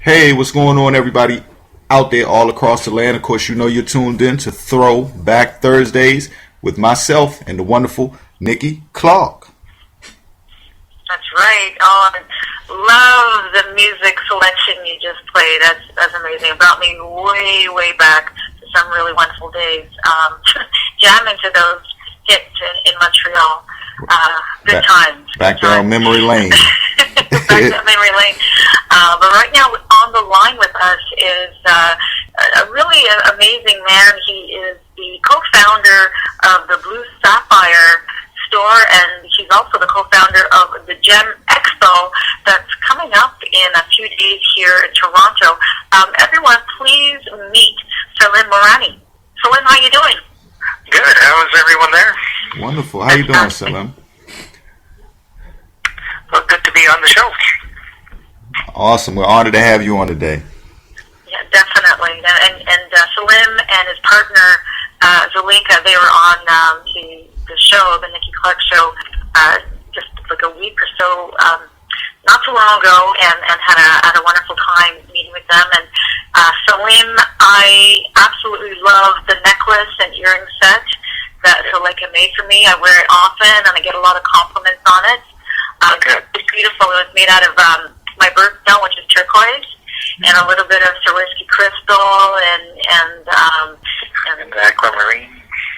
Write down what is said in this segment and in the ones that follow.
Hey, what's going on, everybody out there all across the land? Of course, you know you're tuned in to Throwback Thursdays with myself and the wonderful NIkki, Clarke. That's right. Oh, I love the music selection you just played. That's amazing. It brought me way back to some really wonderful days. Jamming to those hits in Montreal. Good times. Back down memory lane. Back down memory lane. But right now on the line with us is a really amazing man. He is the co-founder of the Blue Sapphire store, and he's also the co-founder of the Gem Expo that's coming up in a few days here in Toronto. Everyone, please meet Salim Moorani. Salim, how you doing? Good. How is everyone there? Wonderful. How you doing, Salim? Well, good to be on the show. Awesome. We're honored to have you on today. Yeah, definitely. And Salim and his partner, Zulinka, they were on the show, the NIkki Clarke show, just like a week or so, not too long ago, and had a wonderful time meeting with them. And Salim, I absolutely love the necklace and earring set that Zulinka made for me. I wear it often, and I get a lot of compliments on it. It's beautiful. It was made out of my birthstone, which is turquoise, and a little bit of Swarovski crystal, and the aquamarine.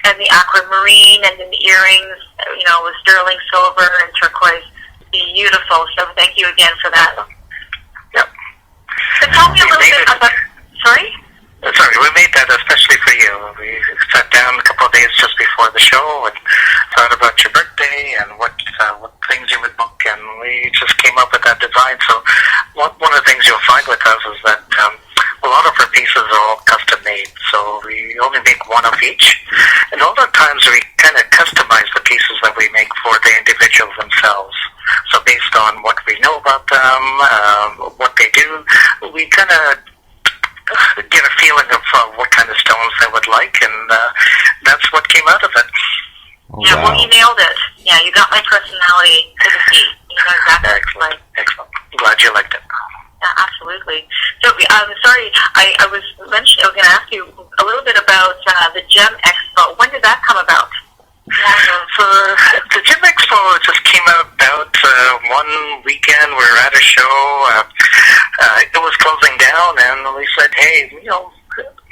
And the aquamarine, and then the earrings, with sterling silver and turquoise. Beautiful. So thank you again for that. Yep. So tell me a little bit about... Sorry? Sorry, we made that especially for you. We sat down a couple of days just before the show and thought about your birthday and what things you would book, and we just came up with that design. So one of the things you'll find with us is that a lot of our pieces are all custom made, so we only make one of each. And a lot of times we kind of customize the pieces that we make for the individuals themselves. So based on what we know about them, what they do, we kind of get a feeling of what kind of stones they would like, and that's what came out of it. Oh, yeah, wow. Well, you nailed it. Yeah, you got my personality to the T. You know exactly. Excellent. Excellent. I'm glad you liked it. Yeah, absolutely. So, sorry, I was going to ask you a little bit about the Gem Expo. When did that come about? So the Gem Expo just came about one weekend. We were at a show. It was closing down, and we said, hey,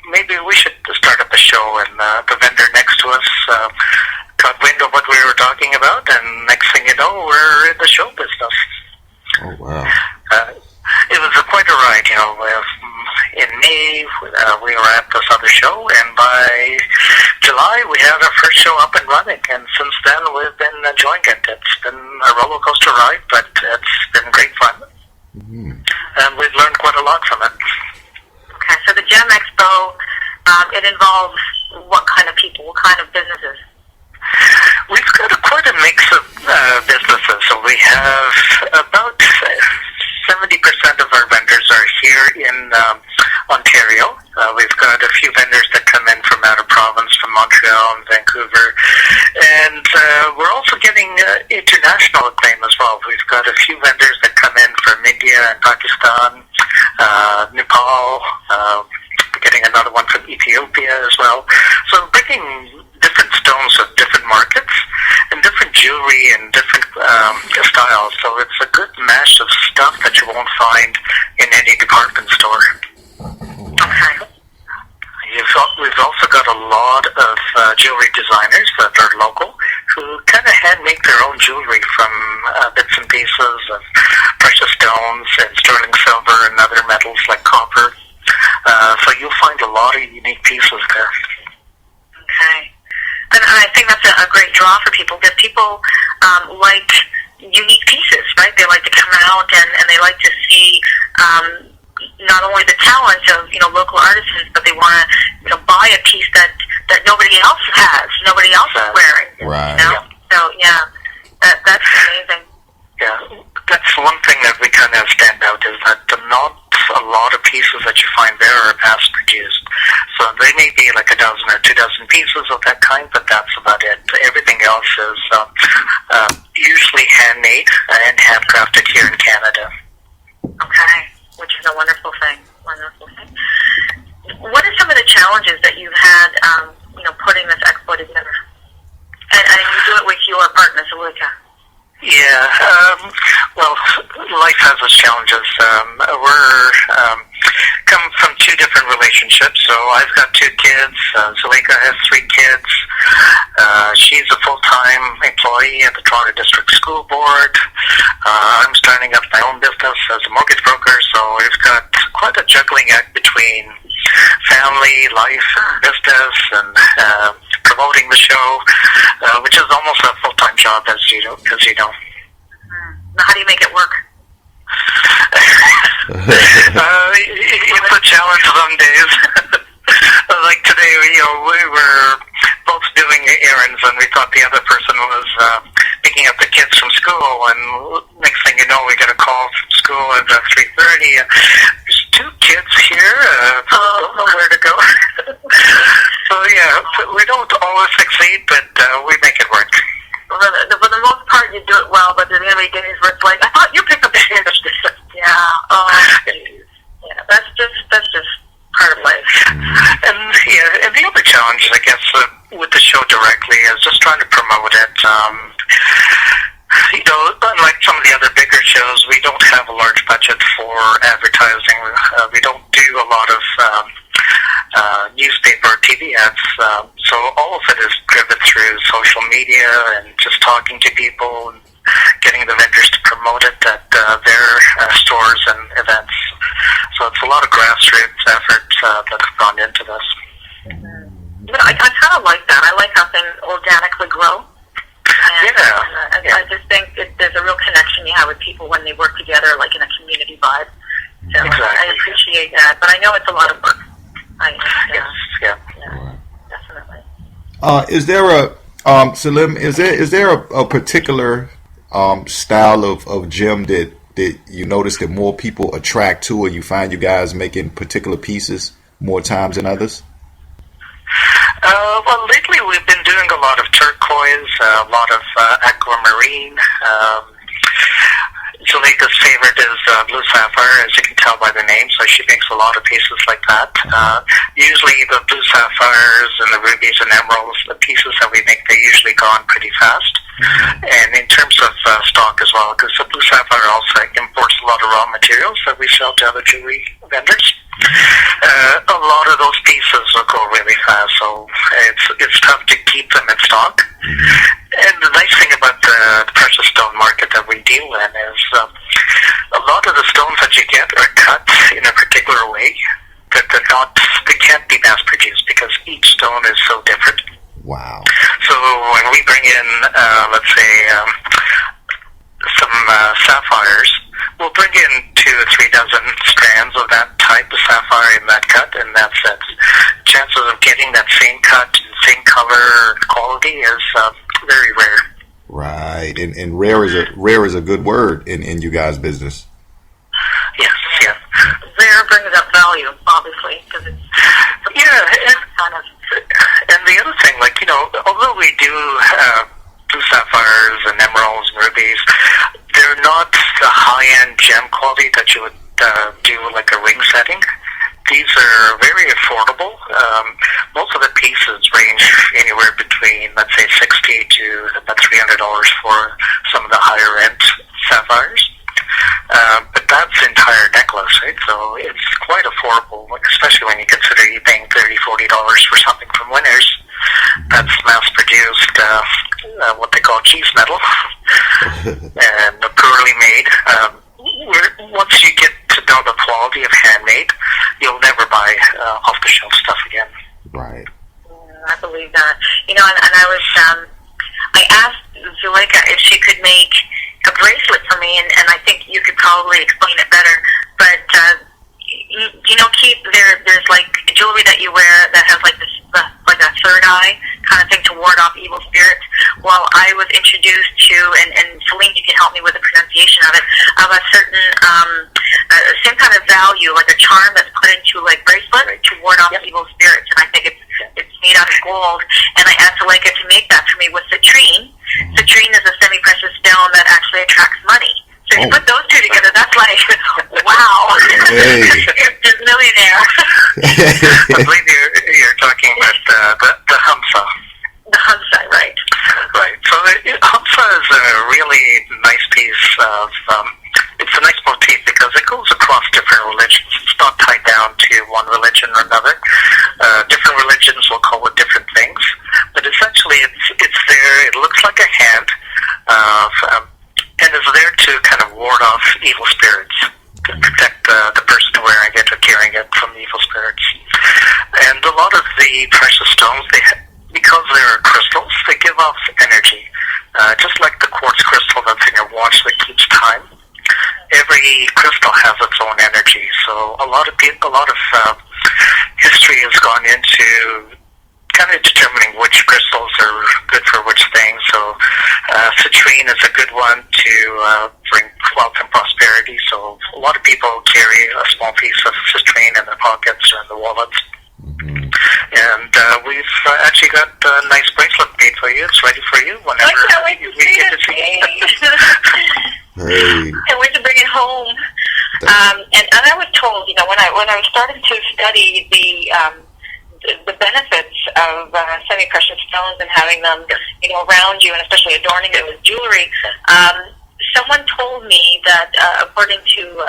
maybe we should start up a show. And the vendor next to us got wind of what we were talking about, and next thing you know, we're in the show business. Oh, wow. It was quite a ride, In May, we were at this other show, and by July, we had our first show up and running, and since then, we've been enjoying it. It's been a roller coaster ride, but it's been great fun. Mm-hmm. And we've learned quite a lot from it. Okay, so the Gem Expo, it involves what kind of people, what kind of businesses? We've got quite a mix of businesses, so we have about 70% of our vendors are here in Ontario. We've got a few vendors that come in from out of province, from Montreal and Vancouver. And we're also getting international acclaim as well. We've got a few vendors that come in from India and Pakistan, Nepal, getting another one from Ethiopia as well. So bringing different stones of different markets and different jewelry and different styles. So it's a good mash of stuff that you won't find in any department store. Okay. We've also got a lot of jewelry designers that are local who kind of hand make their own jewelry from bits and pieces of precious stones and sterling silver and other metals like copper. So you'll find a lot of unique pieces there. Okay. And I think that's a great draw for people, because people like unique pieces, right? They like to come out and they like to see not only the talent of local artisans, but they want to buy a piece that nobody else has, nobody else is wearing. Right. Yeah. So that's amazing. Yeah, that's one thing that we kind of stand out is that not a lot of pieces that you find there are mass produced. So they may be like a dozen or 2 dozen pieces of that kind, but that's about it. Everything else is usually handmade and handcrafted here in Canada. Okay, which is a wonderful thing. Wonderful thing. What are some of the challenges that you've had, putting this expo together? And you do it with your partner, Zulika. Yeah, well, life has its challenges. We're come from two different relationships. So I've got two kids. Zulika has three kids. She's a full-time employee at the Toronto District School Board. I'm starting up my own business as a mortgage broker. So we've got quite a juggling act between family, life, and business, and promoting the show, which is almost a full-time job, as you know. Now, how do you make it work? It's a challenge some days. Like today, we were both doing errands, and we thought the other person was picking up the kids from school. And next thing you know, we get a call from school at 3:30. There's two kids here. Don't know where to go. So yeah, we don't always succeed, but we make it work. For the most part, you do it well, but there's going to be days where it's like, I thought you picked up the kids. Yeah. Oh, geez. Yeah. That's just part of life. And the other challenge, I guess, with the show directly is just trying to promote it. Unlike some of the other bigger shows, we don't have a large budget for advertising. We don't do a lot of newspaper or TV ads. So all of it is driven through social media and just talking to people and getting the vendors to promote it at their stores and events. So it's a lot of grassroots efforts that have gone into this. I kind of like that. I like how things organically grow. And, I just think there's a real connection you have with people when they work together, like in a community vibe. So Exactly. I appreciate that, but I know it's a lot of work. Is there a Salim? Is there a particular style of gem that you notice that more people attract to, or you find you guys making particular pieces more times than others? Well, lately we've been doing a lot of turquoise, a lot of aquamarine. Zulika's favorite is blue sapphire, as you can tell by the name, so she makes a lot of pieces like that. Usually the blue sapphires and the rubies and emeralds, the pieces that we make, they usually go on pretty fast. And in terms of stock as well, because the blue sapphire also imports a lot of raw materials that we sell to other jewelry vendors. A lot of those pieces will go really fast, so it's tough to keep them in stock. And the nice thing about the precious stone market that we deal in is a lot of the stones that you get are cut in a particular way that they can't be mass produced because each stone is so different. Wow. So when we bring in, let's say, some sapphires, we'll bring in 2 or 3 dozen strands of that type of sapphire in that cut, and that's it. Chances of getting that same cut, same color, quality is very rare. Right, and rare is a good word in you guys' business. Yes, yeah. Rare brings up value, obviously, because it's And the other thing, although we do blue sapphires and emeralds and rubies, they're not the high-end gem quality that you would do like a ring setting. These are very affordable. Most of the pieces range anywhere between, let's say, $60 to about $300 for some of the higher-end sapphires. But that's the entire necklace, right? So it's quite affordable, especially when you consider you paying $30, $40 for something from Winners. That's mass-produced, what they call cheese metal, and poorly made. Once you get to know the quality of handmade, you'll never buy off-the-shelf stuff again. Right. I believe that. And I asked Zulika if she could make a bracelet for me, and I think you could probably explain it better. But Keith, there's like jewelry that you wear that has like like a third eye kind of thing to ward off evil spirits. Well, I was introduced to, and Salim, you can help me with the pronunciation of it, of a certain same kind of value, like a charm that's put into like bracelet to ward off evil spirits, and I think it's made out of gold. And I asked Zulika to make that for me with citrine. Citrine is a semi-precious stone that actually attracts money. So you put those two together, that's like, wow, Hey. you're a millionaire. I believe you're talking about the Hamsa. The Hansa, right? Right. So Hamsa is a really nice piece of, it's a nice motif because it goes across different religions. It's not tied down to one religion or another. Different religions will call it different things, but essentially it's there. It looks like a hand, and is there to kind of ward off evil spirits, to protect the person wearing it or carrying it from evil spirits. And a lot of the precious stones, because they're crystals, they give off energy, just like the quartz crystal that's in your watch that keeps time. Every crystal has its own energy, so a lot of history has gone into kind of determining which crystals are good for which things. So citrine is a good one to bring wealth and prosperity. So a lot of people carry a small piece of citrine in their pockets or in the wallets. And we've actually got a nice bracelet made for you. It's ready for you whenever I can't wait to we get to see it. Hey. Can't wait to bring it home. And I was told, when I was starting to study the benefits of semi-precious stones and having them, around you, and especially adorning it with jewelry, someone told me that according to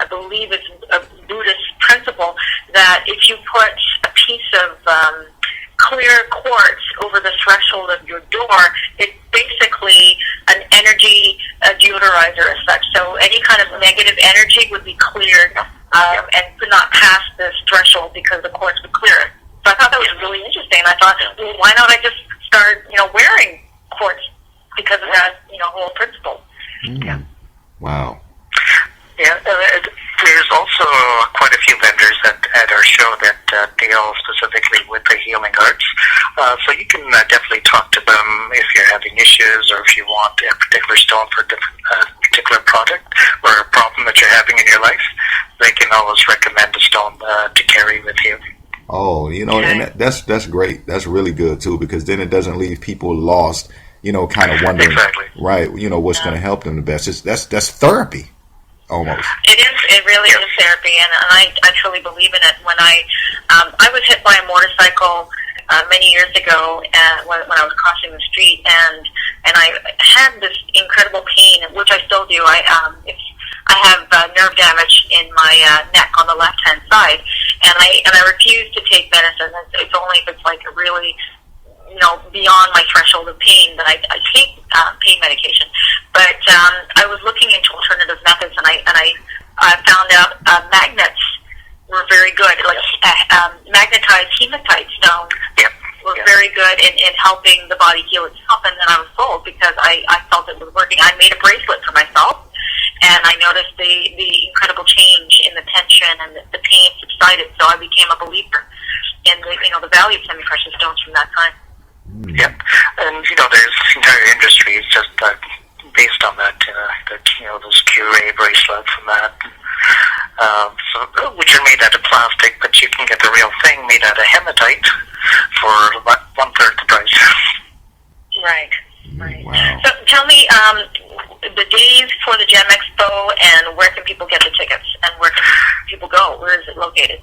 I believe it's a Buddhist principle, that if you put a piece of clear quartz over the threshold of your door, it's basically an energy deodorizer as such. So any kind of negative energy would be cleared and could not pass this threshold because the quartz would clear it. So I thought that was really interesting. I thought, well, why not I just start, wearing quartz because of that, whole principle. Yeah. Wow. Yeah, there's also quite a few vendors at our show that deal specifically with the healing arts. So you can definitely talk to them if you're having issues or if you want a particular stone for a particular product or a problem that you're having in your life. They can always recommend a stone to carry with you. Oh, and that's great. That's really good too, because then it doesn't leave people lost, kind of wondering, exactly. Right, what's going to help them the best. That's therapy. Almost. It really is therapy, and I truly believe in it. When I was hit by a motorcycle many years ago when I was crossing the street, and I had this incredible pain, which I still do. I have nerve damage in my neck on the left hand side, and I refuse to take medicine. It's only if it's like really beyond my threshold of pain that I take pain medication. But I was looking into alternative methods, and I found out magnets were very good. Like magnetized hematite stone was very good in helping the body heal itself. And then I was sold because I felt it was working. I made a bracelet for myself, and I noticed the incredible change in the tension, and the pain subsided. So I became a believer in the value of semi-precious stones from that time. Yep, and there's entire industries just based on that. Those Curie bracelets and that, which are made out of plastic, but you can get the real thing made out of hematite for about 1/3 the price. Right. Wow. So tell me the days for the Gem Expo, and where can people get the tickets, and where can people go? Where is it located?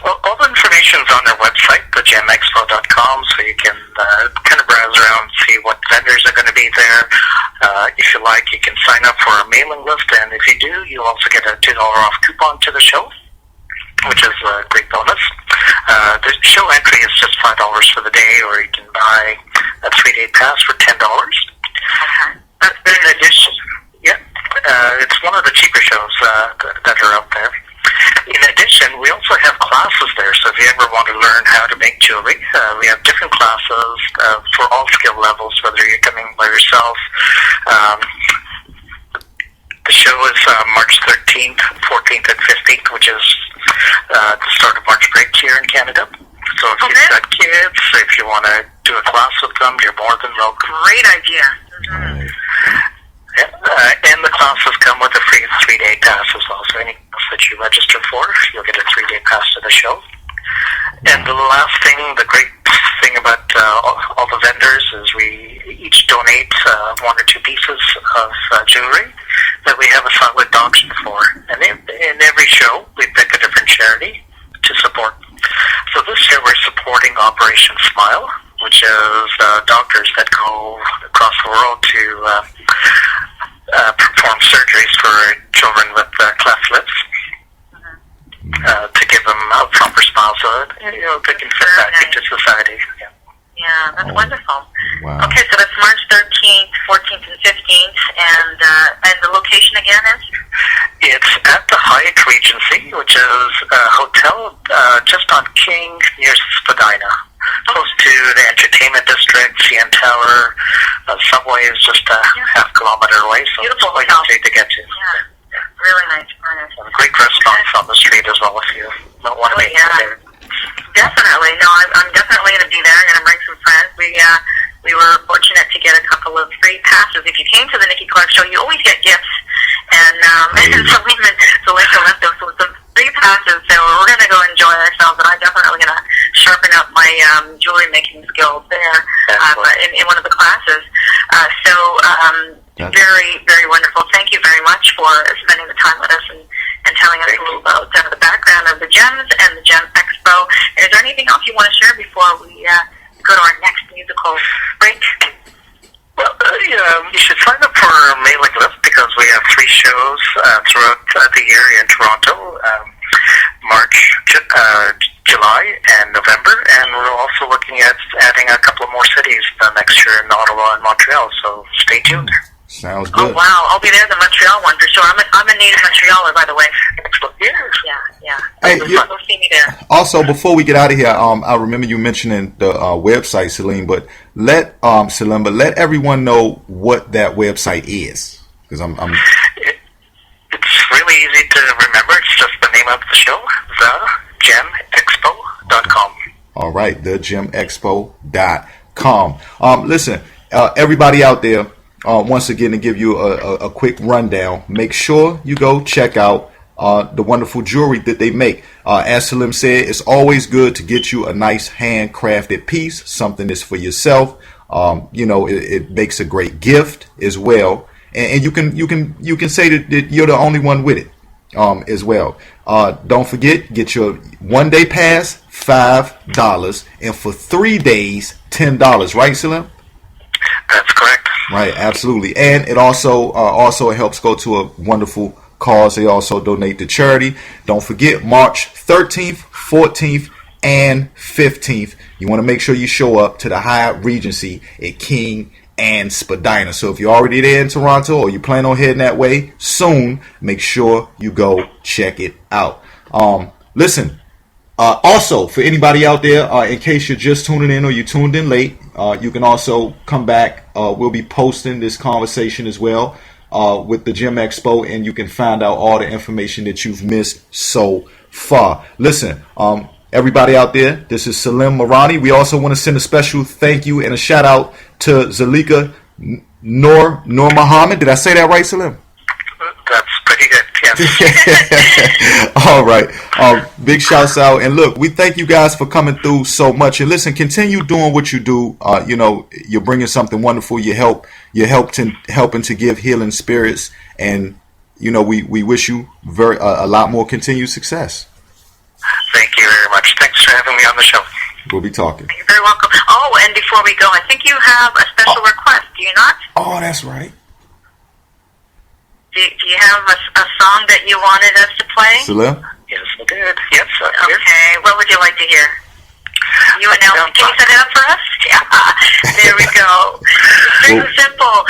Well, all the information is on their website, thegemexpo.com, so you can kind of browse around, see what vendors are going to be there. If you like, you can sign up for our mailing list, and if you do, you'll also get a $2 off coupon to the show, which is a great bonus. The show entry is just $5 for the day, or you can buy a 3-day pass for $10. In addition, it's one of the cheaper shows that are out there. In addition, we also have classes there, so if you ever want to learn how to make jewelry, we have different classes for all skill levels, whether you're coming by yourself. The show is March 13th, 14th, and 15th, which is the start of March break here in Canada. So if you've got kids, if you want to do a class with them, you're more than welcome. Great idea. Right. And the classes come with a free 3-day pass as well. So any class that you register for, you'll get a 3-day pass to the show. And the last thing, the great thing about all the vendors is we each donate 1 or 2 pieces of jewelry supporting Operation Smile, which is doctors that go across the world to perform surgeries for children with cleft lips, to give them a proper smile so that they can fit back into society. Yeah, that's wonderful. Wow. Okay, so that's March 13th, 14th, and 15th, and the location again is? It's at the Hyatt Regency, which is a hotel just on King near Spadina, close to the entertainment district. CN Tower, subway is just a half-kilometer away, so it's quite easy to get to. Yeah, really nice. Really nice. And great restaurants on the street as well if you don't want to make it there. Definitely. No, I'm definitely going to be there. I'm going to bring some friends. We were fortunate to get a couple of free passes. If you came to the NIkki Clarke show, you always get gifts. And Salim and Zuleika left us with some free passes, so we're going to go enjoy ourselves. And I'm definitely going to sharpen up my jewelry making skills there in one of the classes. Very, very wonderful. Thank you very much for spending the time with us and telling us a little about the background of the gems and the Gem Expo. Is there anything else you want to share before we go to our next musical break? Well, you should sign up for our mailing list because we have 3 shows throughout the year in Toronto, March, July, and November, and we're also looking at adding a couple of more cities next year in Ottawa and Montreal, so stay tuned. Sounds good. Oh, wow. I'll be there, the Montreal one, for sure. I'm a native Montrealer, by the way. Yeah. Hey, Go see me there. Also, before we get out of here, I remember you mentioning the website, Salim, but let everyone know what that website is. Because it's really easy to remember. It's just the name of the show, thegemexpo.com. All right, thegemexpo.com. Listen, everybody out there, once again, to give you a quick rundown, make sure you go check out the wonderful jewelry that they make. As Salim said, it's always good to get you a nice handcrafted piece, something that's for yourself. It makes a great gift as well, and you can say that you're the only one with it as well. Don't forget, get your 1-day pass, $5, and for 3 days, $10. Right, Salim? That's correct. Right, absolutely, and it also helps go to a wonderful cause. They also donate to charity. Don't forget, March 13th, 14th, and 15th. You want to make sure you show up to the Hyatt Regency at King and Spadina. So if you're already there in Toronto or you plan on heading that way soon, make sure you go check it out. Listen, also, for anybody out there, in case you're just tuning in or you tuned in late, you can also come back. We'll be posting this conversation as well with the Gem Expo, and you can find out all the information that you've missed so far. Listen, everybody out there, this is Salim Moorani. We also want to send a special thank you and a shout out to Zuleika Noor Muhammad. Did I say that right, Salim? That's pretty good, yes. All right. Big shouts out. And look, we thank you guys for coming through so much. And listen, continue doing what you do. You're bringing something wonderful. You're helping to give healing spirits. And, we wish you a lot more continued success. Thank you very much. Thanks for having me on the show. We'll be talking. You're very welcome. Oh, and before we go, I think you have a special request, do you not? Oh, that's right. Do you have a song that you wanted us to play? Salim? Yes, I did. Yes, I did. Okay, what would you like to hear? You announce it. Can you set it up for us? Yeah, there we go. Very simple.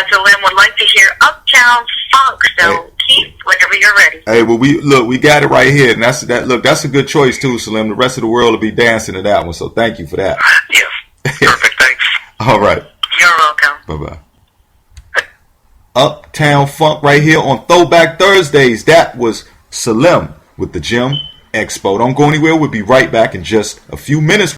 Salim would like to hear Uptown Funk, so Keith, whenever you're ready. Hey, well, we got it right here, and that's a good choice too, Salim. The rest of the world will be dancing to that one, so thank you for that. Yes, perfect, thanks. All right. You're welcome. Bye-bye. Uptown Funk right here on Throwback Thursdays. That was Salim with the Gem Expo. Don't go anywhere. We'll be right back in just a few minutes.